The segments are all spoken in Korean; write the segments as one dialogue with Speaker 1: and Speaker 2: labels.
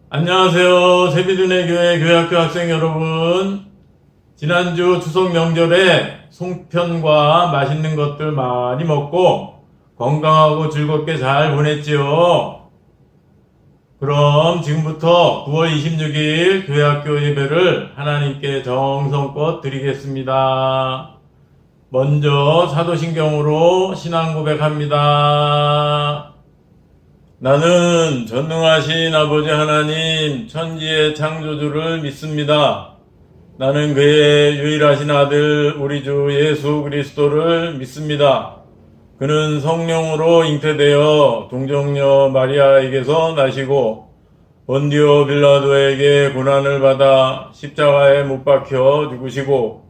Speaker 1: 안녕하세요. 세비준의 교회 교회학교 학생 여러분. 지난주 추석 명절에 송편과 맛있는 것들 많이 먹고 건강하고 즐겁게 잘 보냈지요. 그럼 지금부터 9월 26일 교회학교 예배를 하나님께 정성껏 드리겠습니다. 먼저 사도신경으로 신앙 고백합니다. 나는 전능하신 아버지 하나님 천지의 창조주를 믿습니다. 나는 그의 유일하신 아들 우리 주 예수 그리스도를 믿습니다. 그는 성령으로 잉태되어 동정녀 마리아에게서 나시고 본디오 빌라도에게 고난을 받아 십자가에 못 박혀 죽으시고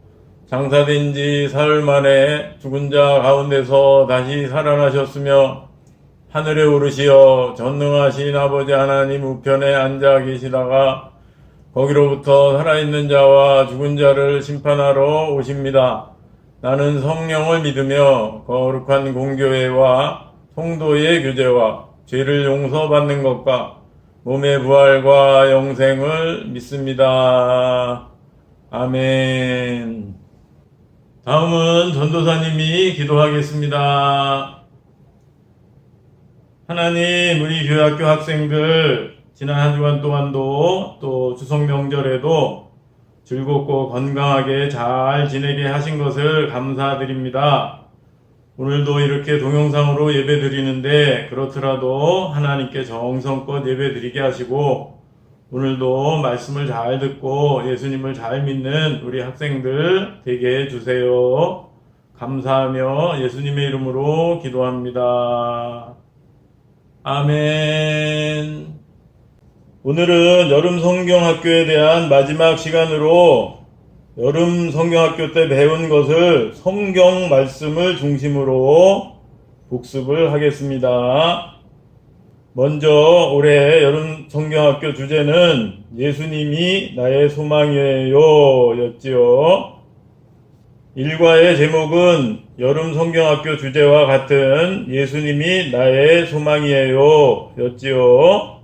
Speaker 1: 장사된 지 사흘 만에 죽은 자 가운데서 다시 살아나셨으며 하늘에 오르시어 전능하신 아버지 하나님 우편에 앉아 계시다가 거기로부터 살아있는 자와 죽은 자를 심판하러 오십니다. 나는 성령을 믿으며 거룩한 공교회와 성도의 교제와 죄를 용서받는 것과 몸의 부활과 영생을 믿습니다. 아멘. 다음은 전도사님이 기도하겠습니다. 하나님, 우리 교회학교 학생들 지난 한 주간 동안도 또 추석 명절에도 즐겁고 건강하게 잘 지내게 하신 것을 감사드립니다. 오늘도 이렇게 동영상으로 예배 드리는데 그렇더라도 하나님께 정성껏 예배 드리게 하시고 오늘도 말씀을 잘 듣고 예수님을 잘 믿는 우리 학생들 되게 해주세요. 감사하며 예수님의 이름으로 기도합니다. 아멘. 오늘은 여름 성경학교에 대한 마지막 시간으로 여름 성경학교 때 배운 것을 성경 말씀을 중심으로 복습을 하겠습니다. 먼저 올해 여름 성경학교 주제는 예수님이 나의 소망이에요 였지요. 일과의 제목은 여름 성경학교 주제와 같은 예수님이 나의 소망이에요 였지요.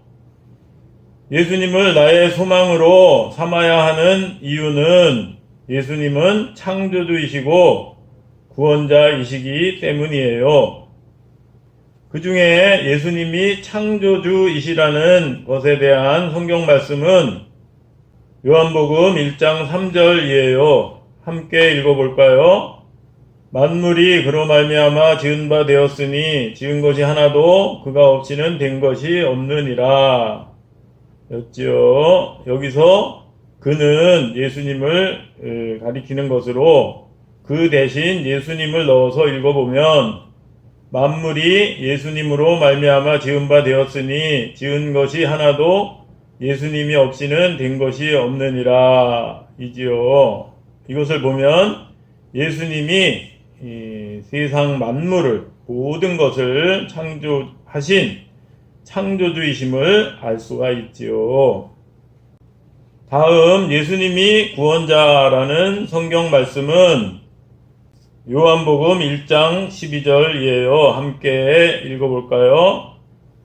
Speaker 1: 예수님을 나의 소망으로 삼아야 하는 이유는 예수님은 창조주이시고 구원자이시기 때문이에요. 그 중에 예수님이 창조주이시라는 것에 대한 성경 말씀은 요한복음 1장 3절이에요. 함께 읽어볼까요? 만물이 그로 말미암아 지은 바 되었으니 지은 것이 하나도 그가 없이는 된 것이 없느니라 였지요. 여기서 그는 예수님을 가리키는 것으로 그 대신 예수님을 넣어서 읽어보면 만물이 예수님으로 말미암아 지은 바 되었으니 지은 것이 하나도 예수님이 없이는 된 것이 없느니라 이지요. 이것을 보면 예수님이 세상 만물을 모든 것을 창조하신 창조주이심을 알 수가 있지요. 다음 예수님이 구원자라는 성경 말씀은 요한복음 1장 12절이에요. 함께 읽어볼까요?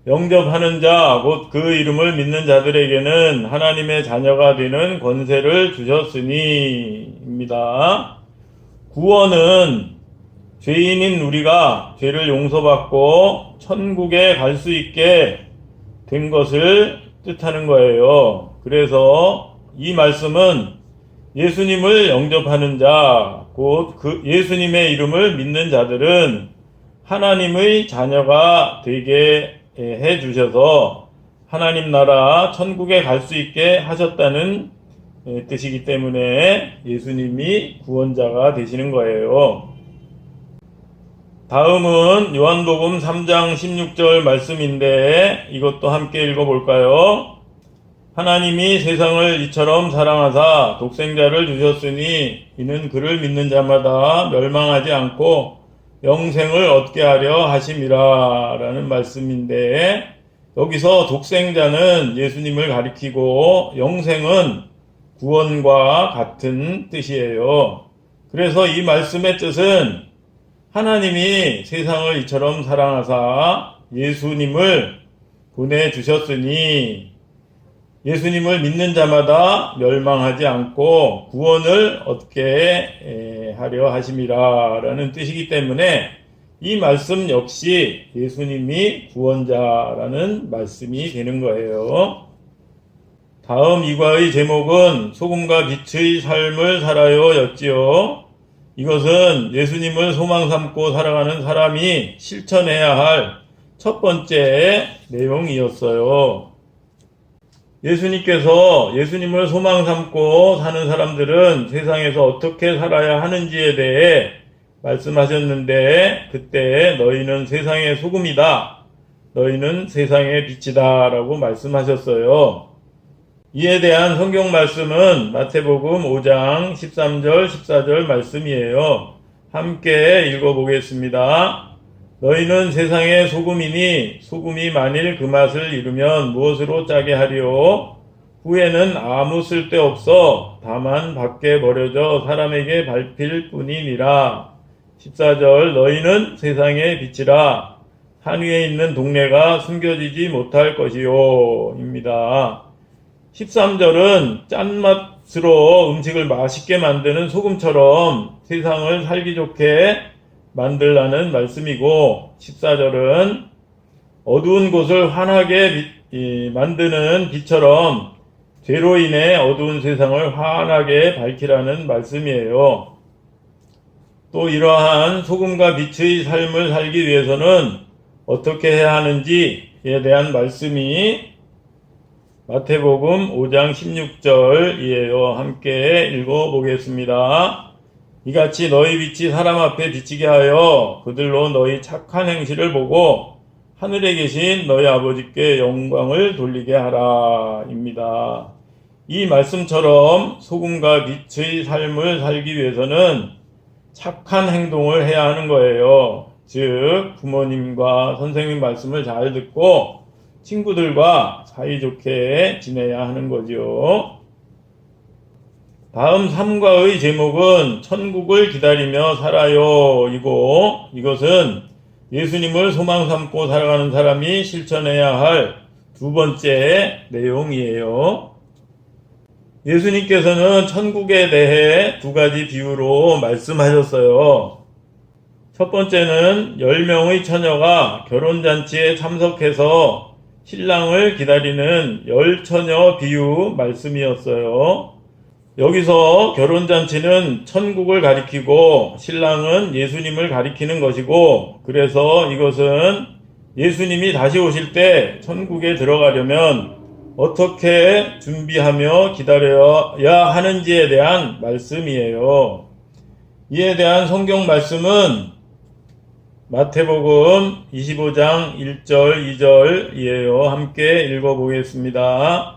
Speaker 1: 영접하는 자, 곧 그 이름을 믿는 자들에게는 하나님의 자녀가 되는 권세를 주셨으니,입니다. 구원은 죄인인 우리가 죄를 용서받고 천국에 갈 수 있게 된 것을 뜻하는 거예요. 그래서 이 말씀은 예수님을 영접하는 자, 곧 그 예수님의 이름을 믿는 자들은 하나님의 자녀가 되게 해 주셔서 하나님 나라 천국에 갈 수 있게 하셨다는 뜻이기 때문에 예수님이 구원자가 되시는 거예요. 다음은 요한복음 3장 16절 말씀인데 이것도 함께 읽어볼까요? 하나님이 세상을 이처럼 사랑하사 독생자를 주셨으니 이는 그를 믿는 자마다 멸망하지 않고 영생을 얻게 하려 하심이라 라는 말씀인데 여기서 독생자는 예수님을 가리키고 영생은 구원과 같은 뜻이에요. 그래서 이 말씀의 뜻은 하나님이 세상을 이처럼 사랑하사 예수님을 보내주셨으니 예수님을 믿는 자마다 멸망하지 않고 구원을 얻게 하려 하심이라 라는 뜻이기 때문에 이 말씀 역시 예수님이 구원자라는 말씀이 되는 거예요. 다음 이과의 제목은 소금과 빛의 삶을 살아요 였지요. 이것은 예수님을 소망 삼고 살아가는 사람이 실천해야 할 첫 번째 내용이었어요. 예수님께서 예수님을 소망 삼고 사는 사람들은 세상에서 어떻게 살아야 하는지에 대해 말씀하셨는데, 그때 너희는 세상의 소금이다, 너희는 세상의 빛이다 라고 말씀하셨어요. 이에 대한 성경 말씀은 마태복음 5장 13절 14절 말씀이에요. 함께 읽어보겠습니다. 너희는 세상의 소금이니 소금이 만일 그 맛을 잃으면 무엇으로 짜게 하리요? 후에는 아무 쓸데없어 다만 밖에 버려져 사람에게 밟힐 뿐이니라. 14절 너희는 세상의 빛이라. 산 위에 있는 동네가 숨겨지지 못할 것이요 입니다. 13절은 짠맛으로 음식을 맛있게 만드는 소금처럼 세상을 살기 좋게 만들라는 말씀이고, 14절은 어두운 곳을 환하게 만드는 빛처럼 죄로 인해 어두운 세상을 환하게 밝히라는 말씀이에요. 또 이러한 소금과 빛의 삶을 살기 위해서는 어떻게 해야 하는지에 대한 말씀이 마태복음 5장 16절이에요. 함께 읽어보겠습니다. 이같이 너희 빛이 사람 앞에 비치게 하여 그들로 너희 착한 행실을 보고 하늘에 계신 너희 아버지께 영광을 돌리게 하라 입니다. 이 말씀처럼 소금과 빛의 삶을 살기 위해서는 착한 행동을 해야 하는 거예요. 즉 부모님과 선생님 말씀을 잘 듣고 친구들과 사이좋게 지내야 하는 거죠. 다음 3과의 제목은 천국을 기다리며 살아요 이고, 이것은 예수님을 소망 삼고 살아가는 사람이 실천해야 할 두 번째 내용이에요. 예수님께서는 천국에 대해 두 가지 비유로 말씀하셨어요. 첫 번째는 10명의 처녀가 결혼잔치에 참석해서 신랑을 기다리는 열처녀 비유 말씀이었어요. 여기서 결혼잔치는 천국을 가리키고 신랑은 예수님을 가리키는 것이고, 그래서 이것은 예수님이 다시 오실 때 천국에 들어가려면 어떻게 준비하며 기다려야 하는지에 대한 말씀이에요. 이에 대한 성경 말씀은 마태복음 25장 1절 2절이에요. 함께 읽어보겠습니다.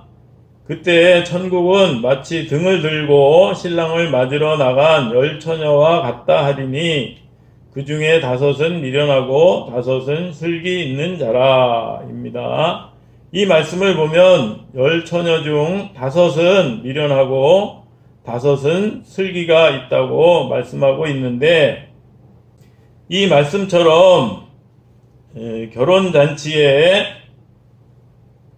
Speaker 1: 그때 천국은 마치 등을 들고 신랑을 맞으러 나간 열 처녀와 같다 하리니 그 중에 5은 미련하고 5은 슬기 있는 자라 입니다. 이 말씀을 보면 열 처녀 중 5은 미련하고 5은 슬기가 있다고 말씀하고 있는데, 이 말씀처럼 결혼잔치에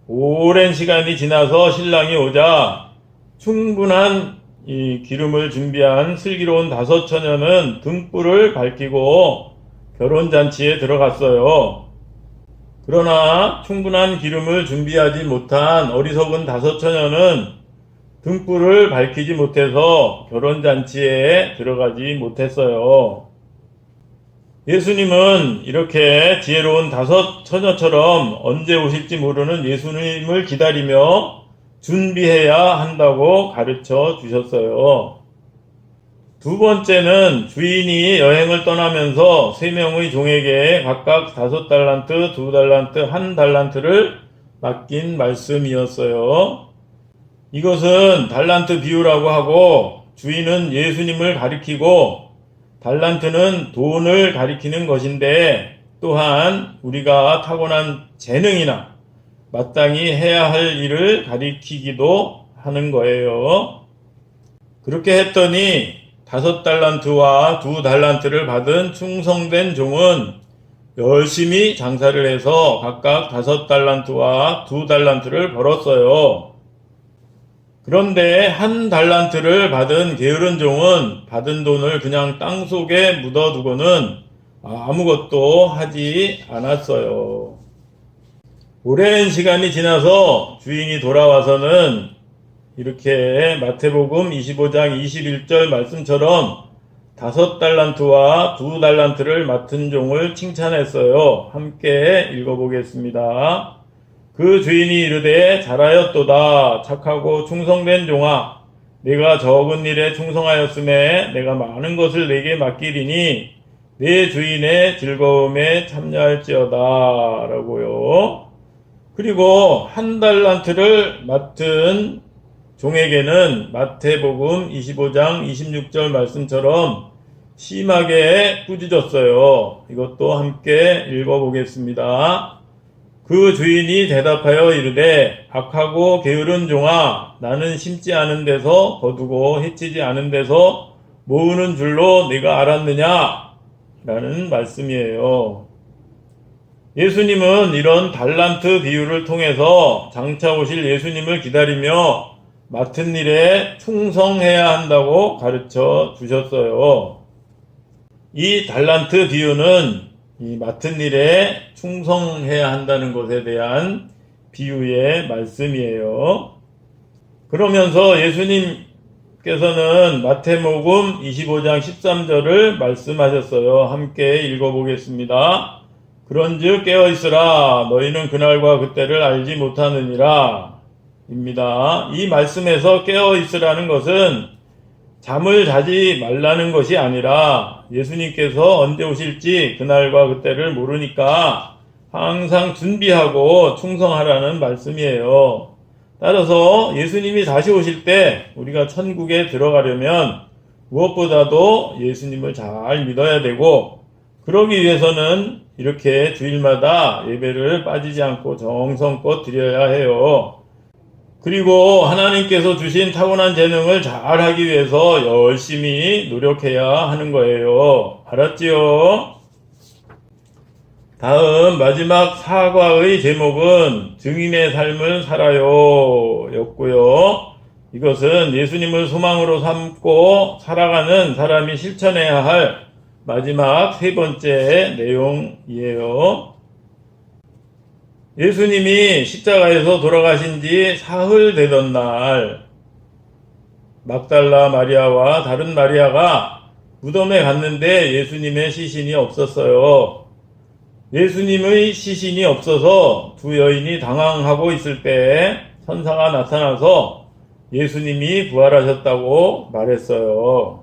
Speaker 1: 오랜 시간이 지나서 신랑이 오자 충분한 이 기름을 준비한 슬기로운 5 처녀는 등불을 밝히고 결혼잔치에 들어갔어요. 그러나 충분한 기름을 준비하지 못한 어리석은 5 처녀는 등불을 밝히지 못해서 결혼잔치에 들어가지 못했어요. 예수님은 이렇게 지혜로운 5 처녀처럼 언제 오실지 모르는 예수님을 기다리며 준비해야 한다고 가르쳐 주셨어요. 두 번째는 주인이 여행을 떠나면서 3명의 종에게 각각 5달란트, 2달란트, 1달란트를 맡긴 말씀이었어요. 이것은 달란트 비유라고 하고, 주인은 예수님을 가리키고 달란트는 돈을 가리키는 것인데, 또한 우리가 타고난 재능이나 마땅히 해야 할 일을 가리키기도 하는 거예요. 그렇게 했더니 5달란트와 2달란트를 받은 충성된 종은 열심히 장사를 해서 각각 5달란트와 2달란트를 벌었어요. 그런데 한 달란트를 받은 게으른 종은 받은 돈을 그냥 땅속에 묻어두고는 아무것도 하지 않았어요. 오랜 시간이 지나서 주인이 돌아와서는 이렇게 마태복음 25장 21절 말씀처럼 5달란트와 2달란트를 맡은 종을 칭찬했어요. 함께 읽어보겠습니다. 그 주인이 이르되 잘하였도다. 착하고 충성된 종아, 내가 적은 일에 충성하였음에 내가 많은 것을 내게 맡기리니 내 주인의 즐거움에 참여할지어다 라고요. 그리고 1달란트를 맡은 종에게는 마태복음 25장 26절 말씀처럼 심하게 꾸짖었어요. 이것도 함께 읽어보겠습니다. 그 주인이 대답하여 이르되 악하고 게으른 종아, 나는 심지 않은 데서 거두고 해치지 않은 데서 모으는 줄로 네가 알았느냐? 라는 말씀이에요. 예수님은 이런 달란트 비유를 통해서 장차 오실 예수님을 기다리며 맡은 일에 충성해야 한다고 가르쳐 주셨어요. 이 달란트 비유는 이 맡은 일에 충성해야 한다는 것에 대한 비유의 말씀이에요. 그러면서 예수님께서는 마태복음 25장 13절을 말씀하셨어요. 함께 읽어보겠습니다. 그런즉 깨어있으라 너희는 그날과 그때를 알지 못하느니라 입니다. 이 말씀에서 깨어있으라는 것은 잠을 자지 말라는 것이 아니라 예수님께서 언제 오실지 그날과 그때를 모르니까 항상 준비하고 충성하라는 말씀이에요. 따라서 예수님이 다시 오실 때 우리가 천국에 들어가려면 무엇보다도 예수님을 잘 믿어야 되고, 그러기 위해서는 이렇게 주일마다 예배를 빠지지 않고 정성껏 드려야 해요. 그리고 하나님께서 주신 타고난 재능을 잘 하기 위해서 열심히 노력해야 하는 거예요. 알았지요? 다음 마지막 사과의 제목은 증인의 삶을 살아요 였고요. 이것은 예수님을 소망으로 삼고 살아가는 사람이 실천해야 할 마지막 3번째 내용이에요. 예수님이 십자가에서 돌아가신 지 사흘 되던 날, 막달라 마리아와 다른 마리아가 무덤에 갔는데 예수님의 시신이 없었어요. 예수님의 시신이 없어서 두 여인이 당황하고 있을 때 천사가 나타나서 예수님이 부활하셨다고 말했어요.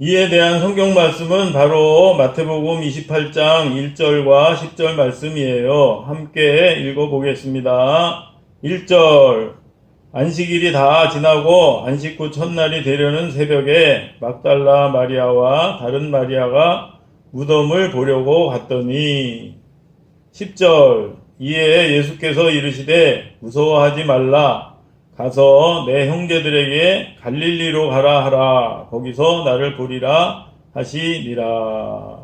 Speaker 1: 이에 대한 성경 말씀은 바로 마태복음 28장 1절과 10절 말씀이에요. 함께 읽어보겠습니다. 1절, 안식일이 다 지나고 안식 후 첫날이 되려는 새벽에 막달라 마리아와 다른 마리아가 무덤을 보려고 갔더니 10절, 이에 예수께서 이르시되 무서워하지 말라. 가서 내 형제들에게 갈릴리로 가라 하라. 거기서 나를 보리라 하시니라.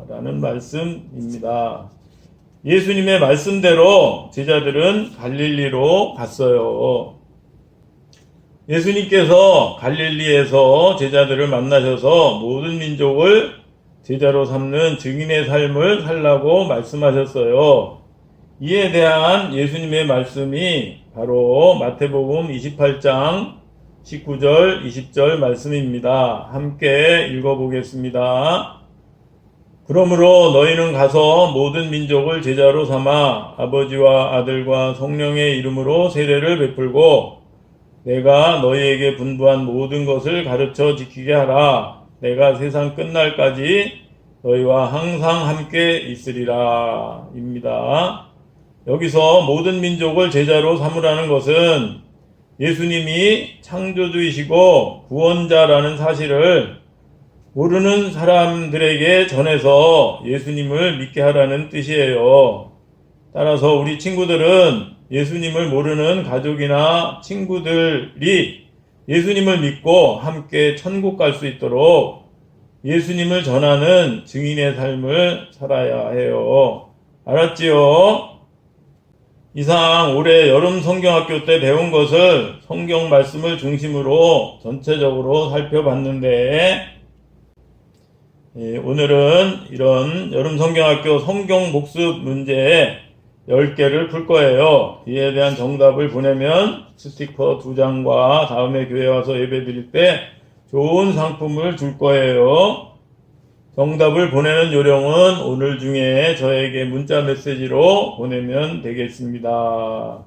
Speaker 1: 라는 말씀입니다. 예수님의 말씀대로 제자들은 갈릴리로 갔어요. 예수님께서 갈릴리에서 제자들을 만나셔서 모든 민족을 제자로 삼는 증인의 삶을 살라고 말씀하셨어요. 이에 대한 예수님의 말씀이 바로 마태복음 28장 19절 20절 말씀입니다. 함께 읽어보겠습니다. 그러므로 너희는 가서 모든 민족을 제자로 삼아 아버지와 아들과 성령의 이름으로 세례를 베풀고 내가 너희에게 분부한 모든 것을 가르쳐 지키게 하라. 내가 세상 끝날까지 너희와 항상 함께 있으리라 입니다. 여기서 모든 민족을 제자로 삼으라는 것은 예수님이 창조주이시고 구원자라는 사실을 모르는 사람들에게 전해서 예수님을 믿게 하라는 뜻이에요. 따라서 우리 친구들은 예수님을 모르는 가족이나 친구들이 예수님을 믿고 함께 천국 갈 수 있도록 예수님을 전하는 증인의 삶을 살아야 해요. 알았지요? 이상 올해 여름 성경학교 때 배운 것을 성경 말씀을 중심으로 전체적으로 살펴봤는데, 오늘은 이런 여름 성경학교 성경 복습 문제 10개를 풀 거예요. 이에 대한 정답을 보내면 스티커 2장과 다음에 교회 와서 예배 드릴 때 좋은 상품을 줄 거예요. 정답을 보내는 요령은 오늘 중에 저에게 문자 메시지로 보내면 되겠습니다.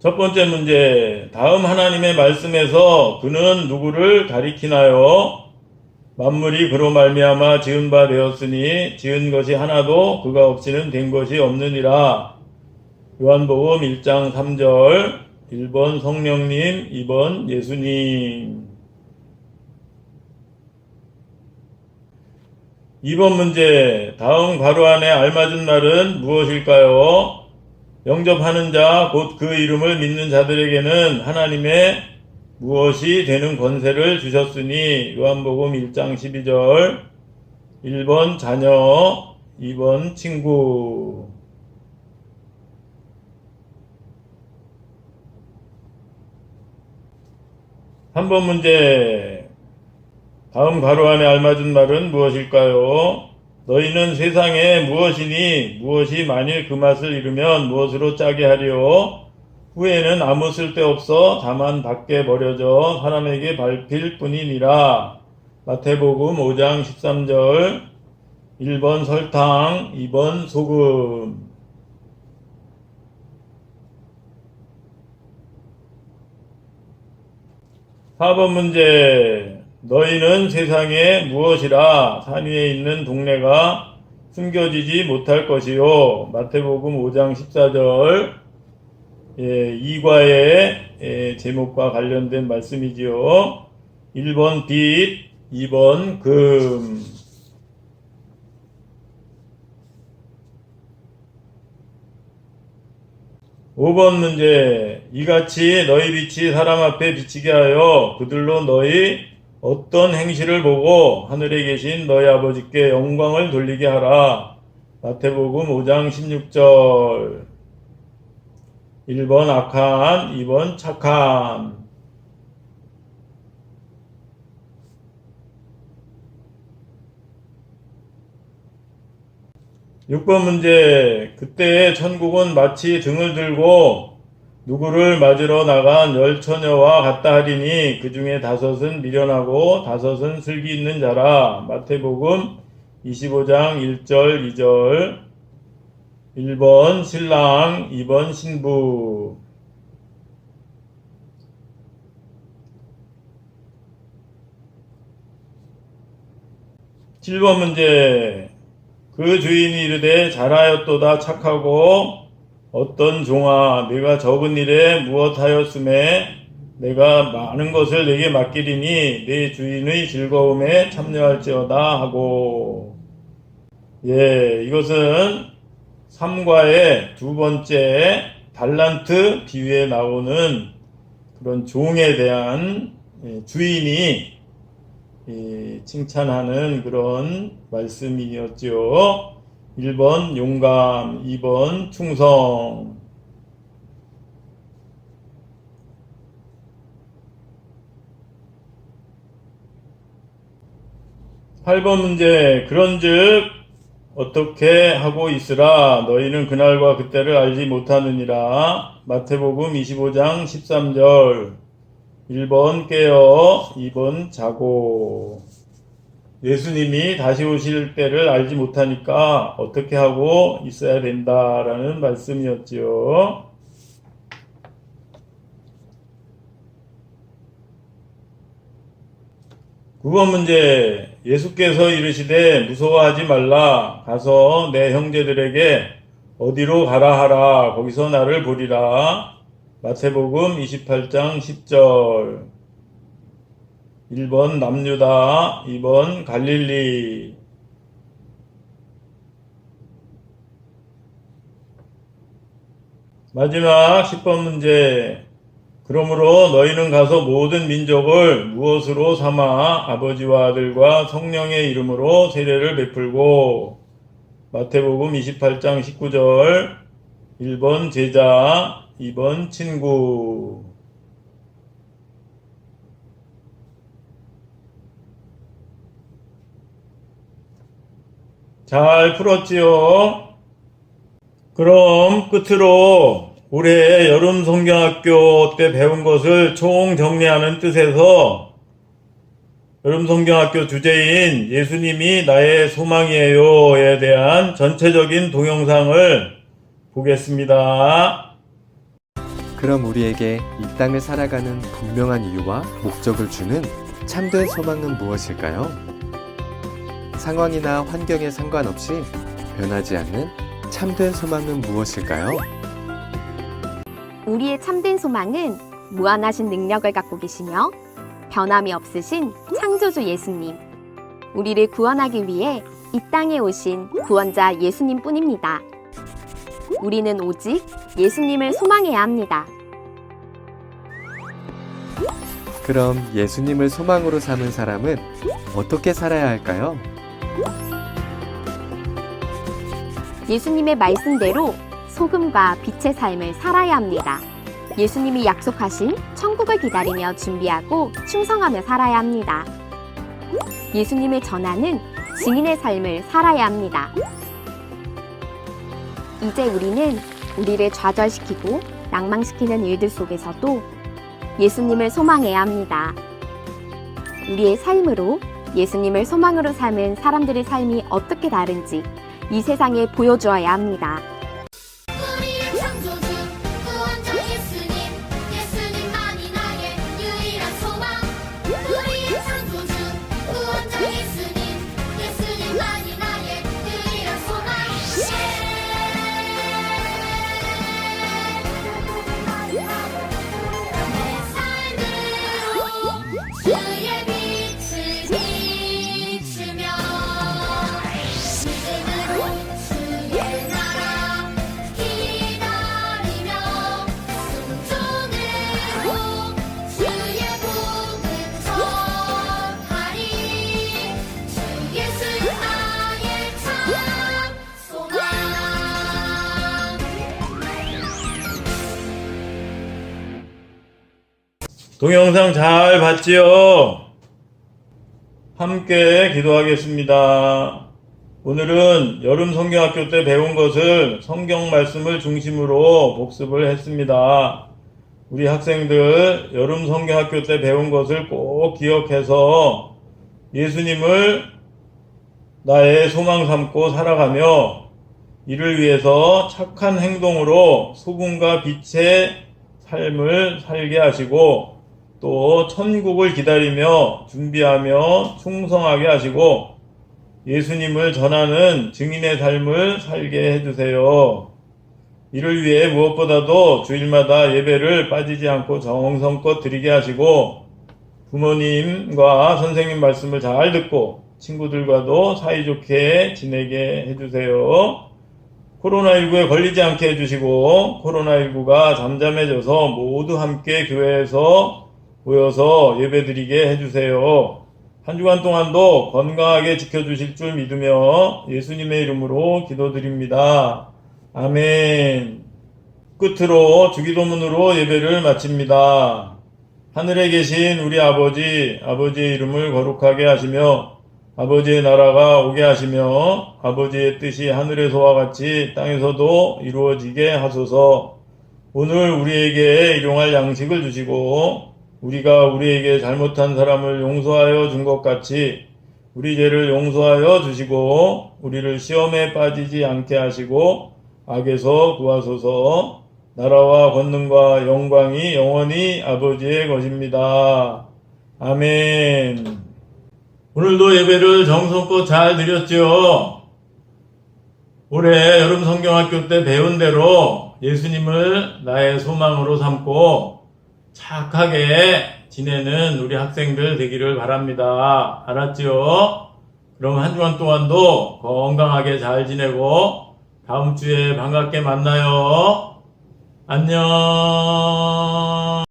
Speaker 1: 첫 번째 문제, 다음 하나님의 말씀에서 그는 누구를 가리키나요? 만물이 그로 말미암아 지은 바 되었으니 지은 것이 하나도 그가 없이는 된 것이 없느니라. 요한복음 1장 3절. 1번 성령님, 2번 예수님. 2번 문제, 다음 괄호 안에 알맞은 말은 무엇일까요? 영접하는 자, 곧 그 이름을 믿는 자들에게는 하나님의 무엇이 되는 권세를 주셨으니. 요한복음 1장 12절. 1번 자녀, 2번 친구. 3번 문제, 다음 괄호 안에 알맞은 말은 무엇일까요? 너희는 세상에 무엇이니 무엇이 만일 그 맛을 잃으면 무엇으로 짜게 하리요? 후에는 아무 쓸데없어 다만 밖에 버려져 사람에게 밟힐 뿐이니라. 마태복음 5장 13절. 1번 설탕, 2번 소금. 4번 문제, 너희는 세상에 무엇이라 산 위에 있는 동네가 숨겨지지 못할 것이요. 마태복음 5장 14절. 이과의 제목과 관련된 말씀이지요. 1번 빛, 2번 금. 5번 문제, 이같이 너희 빛이 사람 앞에 비치게 하여 그들로 너희 어떤 행실을 보고 하늘에 계신 너희 아버지께 영광을 돌리게 하라. 마태복음 5장 16절. 1번 악한, 2번 착한. 6번 문제, 그때의 천국은 마치 등을 들고 누구를 맞으러 나간 10처녀와 같다 하리니 그 중에 5은 미련하고 5은 슬기 있는 자라. 마태복음 25장 1절 2절. 1번 신랑, 2번 신부. 7번 문제, 그 주인이 이르되 잘하였도다 착하고 어떤 종아 내가 적은 일에 무엇하였음에 내가 많은 것을 내게 맡기리니 내 주인의 즐거움에 참여할지어다 하고. 이것은 3과의 두 번째 달란트 비유에 나오는 그런 종에 대한 주인이 칭찬하는 그런 말씀이었죠. 1번 용감, 2번 충성. 8번 문제, 그런즉 어떻게 하고 있으라. 너희는 그날과 그때를 알지 못하느니라. 마태복음 25장 13절. 1번 깨어, 2번 자고. 예수님이 다시 오실 때를 알지 못하니까 어떻게 하고 있어야 된다라는 말씀이었지요. 9번 문제, 예수께서 이르시되 무서워하지 말라. 가서 내 형제들에게 어디로 가라 하라. 거기서 나를 보리라. 마태복음 28장 10절. 1번 남유다, 2번 갈릴리. 마지막 10번 문제, 그러므로 너희는 가서 모든 민족을 무엇으로 삼아 아버지와 아들과 성령의 이름으로 세례를 베풀고. 마태복음 28장 19절. 1번 제자, 2번 친구. 잘 풀었지요? 그럼 끝으로 올해 여름 성경학교 때 배운 것을 총 정리하는 뜻에서 여름 성경학교 주제인 예수님이 나의 소망이에요에 대한 전체적인 동영상을 보겠습니다.
Speaker 2: 그럼 우리에게 이 땅을 살아가는 분명한 이유와 목적을 주는 참된 소망은 무엇일까요? 상황이나 환경에 상관없이 변하지 않는 참된 소망은 무엇일까요?
Speaker 3: 우리의 참된 소망은 무한하신 능력을 갖고 계시며 변함이 없으신 창조주 예수님, 우리를 구원하기 위해 이 땅에 오신 구원자 예수님 뿐입니다. 우리는 오직 예수님을 소망해야 합니다.
Speaker 2: 그럼 예수님을 소망으로 삼은 사람은 어떻게 살아야 할까요?
Speaker 3: 예수님의 말씀대로 소금과 빛의 삶을 살아야 합니다. 예수님이 약속하신 천국을 기다리며 준비하고 충성하며 살아야 합니다. 예수님을 전하는 증인의 삶을 살아야 합니다. 이제 우리는 우리를 좌절시키고 낭망시키는 일들 속에서도 예수님을 소망해야 합니다. 우리의 삶으로 예수님을 소망으로 삼은 사람들의 삶이 어떻게 다른지 이 세상에 보여주어야 합니다.
Speaker 4: 우리의 창조주 구원자 예수님, 예수님만이 나의 유일한 소망. 우리의 창조주 구원자 예수님, 예수님만이 나의 유일한 소망. 내 삶으로 주의 빛을 비추며 믿음으로 주의 나라 기다리며 순종으로 주의 복음 전하리. 주 예수 나의 참 소망.
Speaker 1: 동영상 잘 봤지요? 함께 기도하겠습니다. 오늘은 여름 성경학교 때 배운 것을 성경 말씀을 중심으로 복습을 했습니다. 우리 학생들 여름 성경학교 때 배운 것을 꼭 기억해서 예수님을 나의 소망 삼고 살아가며 이를 위해서 착한 행동으로 소금과 빛의 삶을 살게 하시고 또 천국을 기다리며 준비하며 충성하게 하시고 예수님을 전하는 증인의 삶을 살게 해주세요. 이를 위해 무엇보다도 주일마다 예배를 빠지지 않고 정성껏 드리게 하시고 부모님과 선생님 말씀을 잘 듣고 친구들과도 사이좋게 지내게 해주세요. 코로나19에 걸리지 않게 해주시고 코로나19가 잠잠해져서 모두 함께 교회에서 모여서 예배드리게 해주세요. 한 주간 동안도 건강하게 지켜주실 줄 믿으며 예수님의 이름으로 기도드립니다. 아멘. 끝으로 주기도문으로 예배를 마칩니다. 하늘에 계신 우리 아버지, 아버지의 이름을 거룩하게 하시며 아버지의 나라가 오게 하시며 아버지의 뜻이 하늘에서와 같이 땅에서도 이루어지게 하소서. 오늘 우리에게 일용할 양식을 주시고 우리가 우리에게 잘못한 사람을 용서하여 준 것 같이 우리 죄를 용서하여 주시고 우리를 시험에 빠지지 않게 하시고 악에서 구하소서. 나라와 권능과 영광이 영원히 아버지의 것입니다. 아멘. 오늘도 예배를 정성껏 잘 드렸죠. 올해 여름 성경학교 때 배운 대로 예수님을 나의 소망으로 삼고 착하게 지내는 우리 학생들 되기를 바랍니다. 알았죠? 그럼 한 주간 동안도 건강하게 잘 지내고 다음 주에 반갑게 만나요. 안녕.